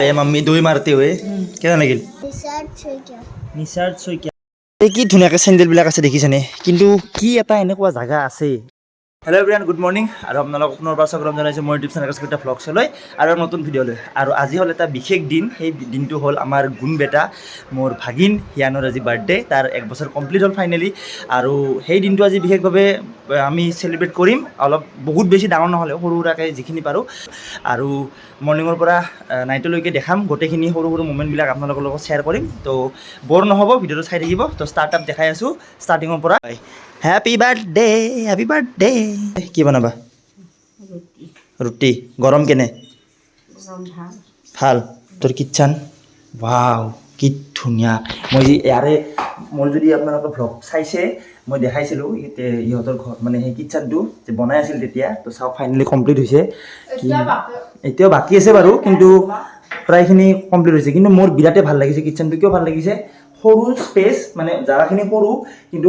mummy दो ही मारते हुए কেনে লাগিল নিচাৰ্ড শইকীয়া এই কি ধুনীয়াকৈ চেণ্ডেলবিলাক আছে দেখিছেনে কিন্তু কি এটা এনেকুৱা জাগা আছে হেল্ল' এভৰিৱান গুড মৰ্নিং আৰু আপোনালোকক পুনৰবাৰ স্বাগতম জনাইছোঁ মোৰ ইউটিউব চেনেল স্কুটা ভ্লগছলৈ আৰু নতুন ভিডিঅ'লৈ আৰু আজি হ'ল এটা বিশেষ দিন সেই দিনটো হ'ল আমাৰ গুণ বেটা মোৰ ভাগিন হিয়ানৰ আজি বাৰ্থডে তাৰ 1 বছৰ কমপ্লিট হ'ল ফাইনেলি আৰু সেই দিনটো আজি বিশেষভাৱে আমি চেলিব্ৰেট কৰিম অলপ বহুত বেছি ডাঙৰ নহ'লেও সৰু সুৰাকৈ যিখিনি পাৰোঁ আৰু মৰ্নিঙৰ পৰা নাইটলৈকে দেখাম গোটেইখিনি সৰু সৰু মুমেণ্টবিলাক আপোনালোকৰ লগত শ্বেয়াৰ কৰিম তো বৰ নহ'ব ভিডিঅ'টো চাই থাকিব তো ষ্টাৰ্টআপ দেখাই আছোঁ ষ্টাৰ্টিঙৰ পৰা হেপী বাৰ্থডে কি বনাবা ৰুটি গৰম কেনে ভাল তোৰ কিটচান ৱাও কি ধুনীয়া মই ইয়াৰে মই যদি আপোনালোকে ভ্লগ চাইছে মই দেখাইছিলোঁ ইহঁতৰ ঘৰ মানে সেই কিটচানটো যে বনাই আছিল তেতিয়া তো চাওক ফাইনেলি কমপ্লিট হৈছে এতিয়াও বাকী আছে বাৰু কিন্তু প্ৰায়খিনি কমপ্লিট হৈছে কিন্তু মোৰ বিৰাটেই ভাল লাগিছে কিটচানটো কিয় ভাল লাগিছে সৰু স্পেচ মানে জাগাখিনি সৰু কিন্তু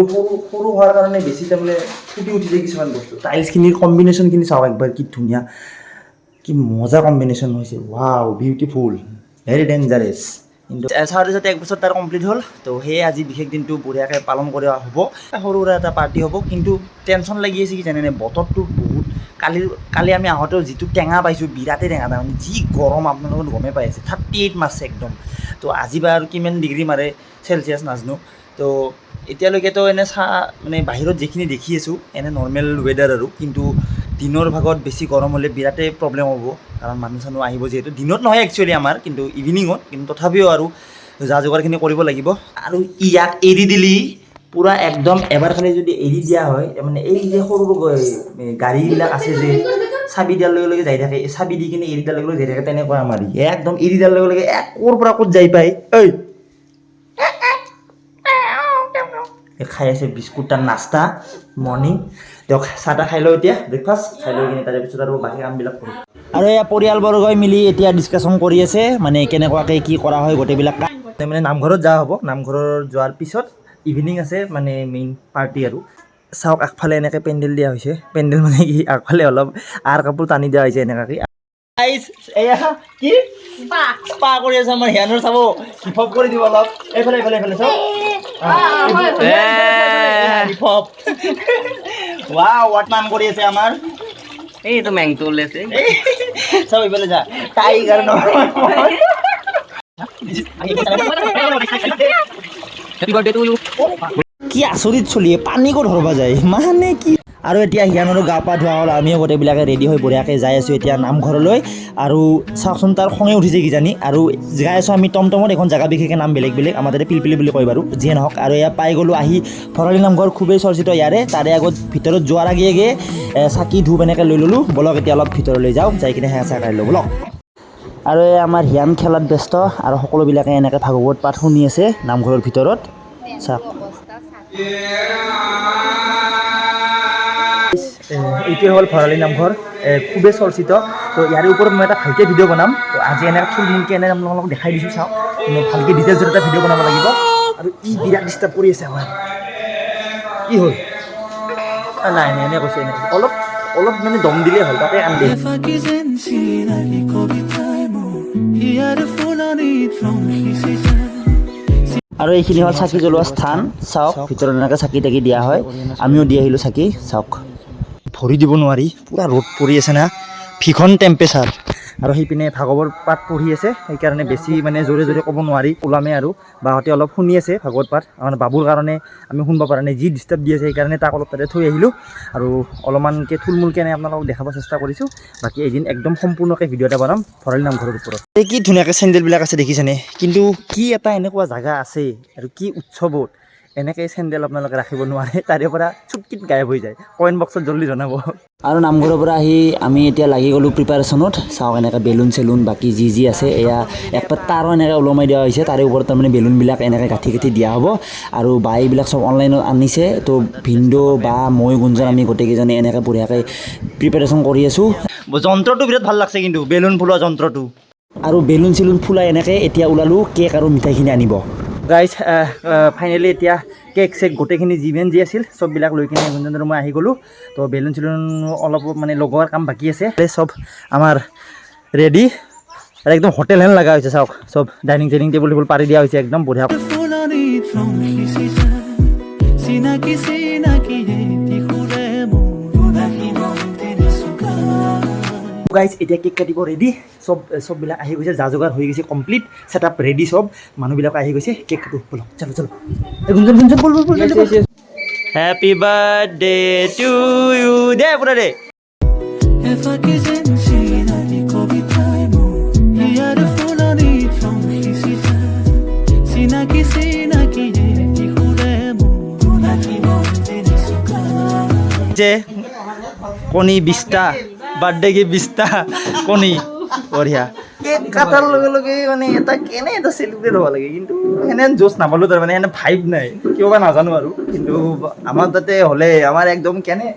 সৰু হোৱাৰ কাৰণে বেছি তাৰমানে ফুটি উঠিছে কিছুমান বস্তু টাইলছখিনিৰ কম্বিনেশ্যনখিনি চাওক একবাৰ কি ধুনীয়া কি মজা কম্বিনেশ্যন হৈছে ৱাও বিউটিফুল ভেৰি ডেঞ্জাৰাছ কিন্তু চাৰ যাতে 1 বছৰ তাৰ কমপ্লিট হ'ল তো সেয়ে আজি বিশেষ দিনটো বঢ়িয়াকৈ পালন কৰা হ'ব সৰু সুৰা এটা পাৰ্টি হ'ব কিন্তু টেনশ্যন লাগি আছে কি জানেনে বতৰটো বহুত কালি আমি আহোঁতেও যিটো টেঙা পাইছোঁ বিৰাটেই টেঙা তাৰমানে যি গৰম আপোনালোকে গমেই পাই আছে 38 মাৰছে একদম তো আজি বা আৰু কিমান ডিগ্ৰী মাৰে চেলচিয়াছ নাজানো তো এতিয়ালৈকেতো এনে মানে বাহিৰত যিখিনি দেখি আছোঁ এনে নৰ্মেল ৱেডাৰ আৰু কিন্তু দিনৰ ভাগত বেছি গৰম হ'লে বিৰাটেই প্ৰব্লেম হ'ব কাৰণ মানুহ চানুহ আহিব যিহেতু দিনত নহয় একচুৱেলি আমাৰ কিন্তু ইভিনিঙত কিন্তু তথাপিও আৰু যা যোগাৰখিনি কৰিব লাগিব আৰু ইয়াক এৰি দিলি পূৰা একদম এবাৰ খালি যদি এৰি দিয়া হয় মানে এই যে সৰু গাড়ীবিলাক আছে যে চাবি দিয়াৰ লগে লগে যাই থাকে চাবি দি কিনে এৰি দিয়াৰ লগে লগে যাই থাকে তেনেকুৱা আমাৰ একদম এৰি দিয়াৰ লগে লগে ক'ৰ পৰা ক'ত যাই পায় ঐ খাই আছে বিস্কুট তাৰ নাস্তা মৰ্ণিং তেওঁক চাহ তাহ খাই লওঁ এতিয়া ব্ৰেকফাষ্ট খাই লৈ কিনে তাৰপিছত আৰু বাকী কামবিলাক কৰোঁ আৰু এয়া পৰিয়ালবৰ্গই মিলি এতিয়া ডিছকাশ্যন কৰি আছে মানে কেনেকুৱাকৈ কি কৰা হয় গোটেইবিলাক মানে নামঘৰত যোৱা হ'ব নামঘৰৰ যোৱাৰ পিছত ইভিনিং আছে মানে মেইন পাৰ্টি আৰু চাওক আগফালে এনেকৈ পেণ্ডেল দিয়া হৈছে পেণ্ডেল মানে কি আগফালে অলপ আৰ কাপোৰ টানি দিয়া হৈছে এনেকুৱাকৈ এয়া কি স্পা কৰি আছে আমাৰ হিয়ানৰ চাব হিপহপ কৰি দিব অলপ এইফালে চাওক হিপহপ ৱাও হোৱাট নাম কৰি আছে আমাৰ এইটো মেংটো ওলাইছে চব এইফালে যা টাইগাৰ নহয় কি আচৰিত চলি পানী ক'ত ধৰবা যায় মানে কি আৰু এতিয়া হিয়ানৰো গা পা ধোৱা হ'ল আমিও গোটেইবিলাকে ৰেডি হৈ বঢ়িয়াকৈ যাই আছোঁ এতিয়া নামঘৰলৈ আৰু চাওকচোন তাৰ খঙে উঠিছে কিজানি আৰু যাই আছোঁ আমি টমটমত এখন জেগা বিশেষকৈ নাম বেলেগ আমাৰ তাতে পিলপিলি বুলি কয় বাৰু যিয়ে নহওক আৰু এয়া পাই গ'লোঁ আহি ভৰালী নামঘৰ খুবেই চৰ্চিত ইয়াৰে তাৰে আগত ভিতৰত যোৱাৰ আগে আগে চাকি ধূপ এনেকৈ লৈ ল'লোঁ বলক এতিয়া অলপ ভিতৰলৈ যাওঁ যাই কিনে সেৱা চেৱা খাই লওঁ বলক আৰু এই আমাৰ হিয়ান খেলাত ব্যস্ত আৰু সকলোবিলাকে এনেকৈ ভাগৱত পাঠ শুনি আছে নামঘৰৰ ভিতৰত চাওক এইটোৱে হ'ল ভৰালী নামঘৰ খুবেই চৰ্চিত তো ইয়াৰে ওপৰত মই এটা ভালকৈ ভিডিঅ' বনাম তো আজি এনেকৈ থুলমূলকৈ এনে আপোনালোকক দেখাই দিছোঁ চাওক কিন্তু ভালকৈ ডিটেইলছত এটা ভিডিঅ' বনাব লাগিব আৰু ই বিৰাট ডিষ্টাৰ্ব কৰি আছে আমাৰ কি হ'ল নাই এনে কৈছে এনে অলপ মানে দম দিলেই হ'ল তাতে আন দিয়ে আৰু এইখিনি হ'ল চাকি জ্বলোৱা স্থান চাওক ভিতৰত এনেকৈ চাকি তাকি দিয়া হয় আমিও দি আহিলোঁ চাকি চাওক ভৰি দিব নোৱাৰি পূৰা ৰ'দ পৰি আছে না ভীষণ টেম্পেচাৰ আৰু সেইপিনে ভাগৱত পাঠ পঢ়ি আছে সেইকাৰণে বেছি মানে জোৰে জোৰে ক'ব নোৱাৰি ওলামে আৰু বাহঁতে অলপ শুনি আছে ভাগৱত পাঠ আমাৰ বাবুৰ কাৰণে আমি শুনিব পৰা নাই যি ডিষ্টাৰ্ব দি আছে সেইকাৰণে তাক অলপ তাতে থৈ আহিলোঁ আৰু অলপমানকৈ থুলমূলকৈ আপোনালোকক দেখাব চেষ্টা কৰিছোঁ বাকী এদিন একদম সম্পূৰ্ণকৈ ভিডিঅ' এটা বনাম ভৰালী নামঘৰৰ ওপৰত এই কি ধুনীয়াকৈ চেণ্ডেলবিলাক আছে দেখিছেনে কিন্তু কি এটা এনেকুৱা জাগা আছে আৰু কি উৎসৱত এনেকৈ চেণ্ডেল আপোনালোকে ৰাখিব নোৱাৰে তাৰে পৰা চুটকিত গায়ব হৈ যায় কমেণ্ট বক্সত জলদি জনাব আৰু নামঘৰৰ পৰা আহি আমি এতিয়া লাগি গ'লোঁ প্ৰিপাৰেশ্যনত চাওক এনেকৈ বেলুন চেলুন বাকী যি আছে এয়া একটা তাৰো এনেকৈ ওলমাই দিয়া হৈছে তাৰে ওপৰত তাৰমানে বেলুনবিলাক এনেকৈ গাঁঠি দিয়া হ'ব আৰু এইবিলাক চব অনলাইনত আনিছে তো ভিনদেউ বা মই গুঞ্জন আমি গোটেইকেইজনে এনেকৈ বঢ়িয়াকৈ প্ৰিপাৰেশ্যন কৰি আছোঁ যন্ত্ৰটো বিৰাট ভাল লাগছে কিন্তু বেলুন ফুলোৱা যন্ত্ৰটো আৰু বেলুন চেলুন ফুলাই এনেকৈ এতিয়া ওলালোঁ কেক আৰু মিঠাইখিনি আনিব গাইজ ফাইনেলি এতিয়া কেক চেক গোটেইখিনি যিমান যি আছিল চববিলাক লৈ কিনে গুঞ্জন আৰু মই আহি গ'লোঁ তো বেলুন চেলুন অলপ মানে লগোৱাৰ কাম বাকী আছে চব আমাৰ ৰেডি আৰু একদম হোটেল হেন লগা হৈছে চাওক চব ডাইনিং টেবুল পাৰি দিয়া হৈছে একদম বঢ়িয়া গাইজ এতিয়া কেক কাটিব ৰেডি চববিলাক আহি গৈছে যা যোগাৰ হৈ গৈছে কমপ্লিট ছেট আপ ৰেডি চব মানুহবিলাক আহি গৈছে কেক কাটো ব'লক চলো চলো গুঞ্জন বল হেপী বাৰ্থডে টু ইউ দে পুৰা দে যে কণী 20টা বাৰ্থডে কি 20টা কণী বঢ়িয়া কেক কাটাৰ লগে লগে মানে এটা কেনে এটা চেলিব্ৰেট হ'ব লাগে কিন্তু সেনে জোচ নাপালোঁ তাৰমানে সেনে ভাইব নাই কিয় বা নাজানো আৰু কিন্তু আমাৰ তাতে হ'লে আমাৰ একদম কেনে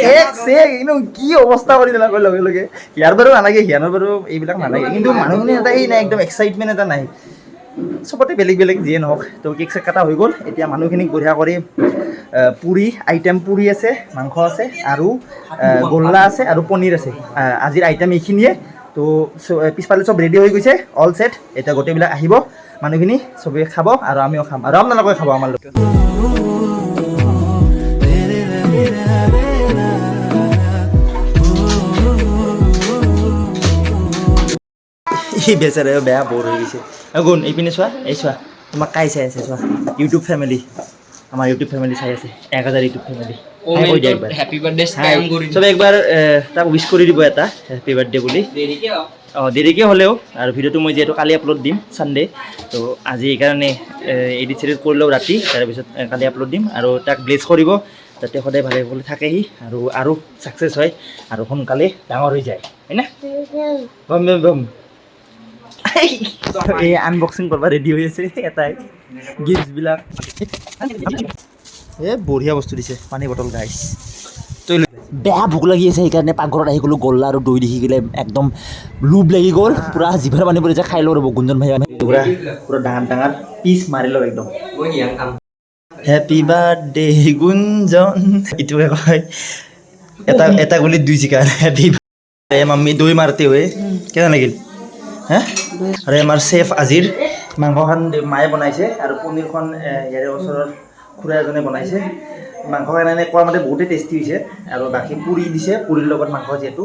কেক চেক কিন্তু কি অৱস্থা কৰি দিলা লগে লগে ইয়াৰ বাৰু নালাগে সিয়ানৰ বাৰু এইবিলাক নালাগে কিন্তু মানুহখিনি এটা এই নাই একদম এক্সাইটমেণ্ট এটা নাই চবতে বেলেগ বেলেগ যিয়ে নহওক তো কেক চেক কটা হৈ গ'ল এতিয়া মানুহখিনিক বঢ়িয়া কৰি পুৰি আইটেম পুৰি আছে মাংস আছে আৰু গোল্লা আছে আৰু পনীৰ আছে আজিৰ আইটেম এইখিনিয়ে তো পিছফালে চব ৰেডি হৈ গৈছে অল ছেট এতিয়া গোটেইবিলাক আহিব মানুহখিনি চবেই খাব আৰু আমিও খাম আৰু আপোনালোকে খাব আমাৰ লগত এই বেচাৰে বেয়া বৰ হৈ গৈছে গুণ এইপিনে চোৱা এই চোৱা তোমাক কাই চাই আছে চোৱা ইউটিউব ফেমিলি আমাৰ ইউটিউব ফেমিলি চাই আছে 1000 YouTube family happy birthday spam কৰি চবে একবাৰ তাক উইশ কৰি দিব এটা হেপী বাৰ্থডে বুলি দেৰিকৈ হ'লেও আৰু ভিডিঅ'টো মই যিহেতু কালি আপলোড দিম ছানডে তো আজি এইকাৰণে এডিট চেডিট কৰি লওঁ ৰাতি তাৰপিছত কালি আপলোড দিম আৰু তাক ব্লেছ কৰিব যাতে সদায় ভালে ভালে থাকেহি আৰু ছাকচেছ হয় আৰু সোনকালে ডাঙৰ হৈ যায় হয়নে বম এই আনবক্সিং কৰিব ৰেডি হৈ আছে এটাই গিফ্টবিলাক বঢ়িয়া বস্তু দিছে পানী বটল গাইছ বেয়া ভোক লাগি আছে সেইকাৰণে পাকঘৰত আহি গ'লোঁ গল্লা আৰু দৈ দেখি গ'লে একদম লোভ লাগি গ'ল পূৰা জিভাৰ পানী পৰি যায় খাই লওঁ ৰ'ব গুঞ্জন ভাই পূৰা ডাঙৰ পিচ মাৰি লওঁ একদম হেপী বাৰ্থডে গুঞ্জন এইটোৱে কয় এটা গুলিত 2 চিকাৰ হেপী বাৰ্থডে মাম্মি দৈ মাৰতে হয় কেনে লাগিল হা আৰু আমাৰ চেফ আজিৰ মাংসখন মায়ে বনাইছে আৰু পনীৰখন ইয়াৰে ওচৰৰ খুৰা এজনে বনাইছে মাংসখন এনে কোৱা মতে বহুতেই টেষ্টি হৈছে আৰু বাকী পুৰি দিছে পুৰিৰ লগত মাংস যিহেতু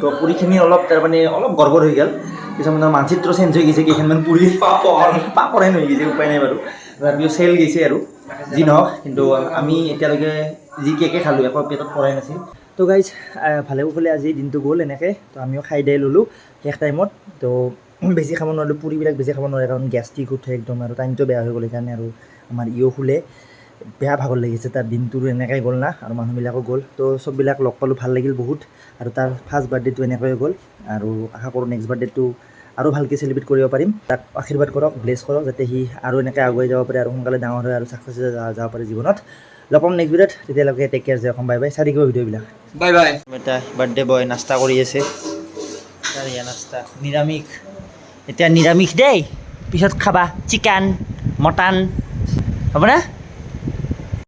তো পুৰিখিনি অলপ তাৰমানে অলপ গড়বড় হৈ গ'ল কিছুমানৰ মানচিত্ৰ চেঞ্জ হৈ গৈছে কেইখনমান পুৰি পাপৰহেন হৈ গৈছে উপায় নাই বাৰু তথাপিও চেল গৈছে আৰু যি নহওক কিন্তু আমি এতিয়ালৈকে যি কেকে খালোঁ একো পেটত পৰাই নাছিল তো গাইজ ভালে কুশলে আজি দিনটো গ'ল এনেকৈ তো আমিও খাই দাই ল'লোঁ শেষ টাইমত তো বেছি খাব নোৱাৰিলোঁ পুৰিবিলাক বেছি খাব নোৱাৰে কাৰণ গেষ্ট্ৰিক উঠে একদম আৰু টাইমটো বেয়া হৈ গ'ল সেইকাৰণে আৰু আমাৰ ইও শুলে বেয়া ভাগৰ লাগিছে তাৰ দিনটোৰো এনেকৈ গ'ল না আৰু মানুহবিলাকো গ'ল তো চববিলাক লগ পালোঁ ভাল লাগিল বহুত আৰু তাৰ ফাৰ্ষ্ট বাৰ্থডেটো এনেকৈয়ে গ'ল আৰু আশা কৰোঁ নেক্সট বাৰ্থডেটো আৰু ভালকৈ চেলিব্ৰেট কৰিব পাৰিম তাক আশীৰ্বাদ কৰক ব্লেছ কৰক যাতে সি আৰু এনেকৈ আগুৱাই যাব পাৰে আৰু সোনকালে ডাঙৰ হয় আৰু ছাকচেছ যাব পাৰে জীৱনত লগ পাম নেক্সট ভিডিঅ'ত তেতিয়ালৈকে টেক কেয়াৰ যাওক বাই বাই চাই থাকিব ভিডিঅ'বিলাক বাই বাই এটা বাৰ্থডে বয় নাস্তা কৰি আছে নাস্তা নিৰামিষ এতিয়া নিৰামিষ দেই পিছত খাবা চিকেন মটন হ'ব না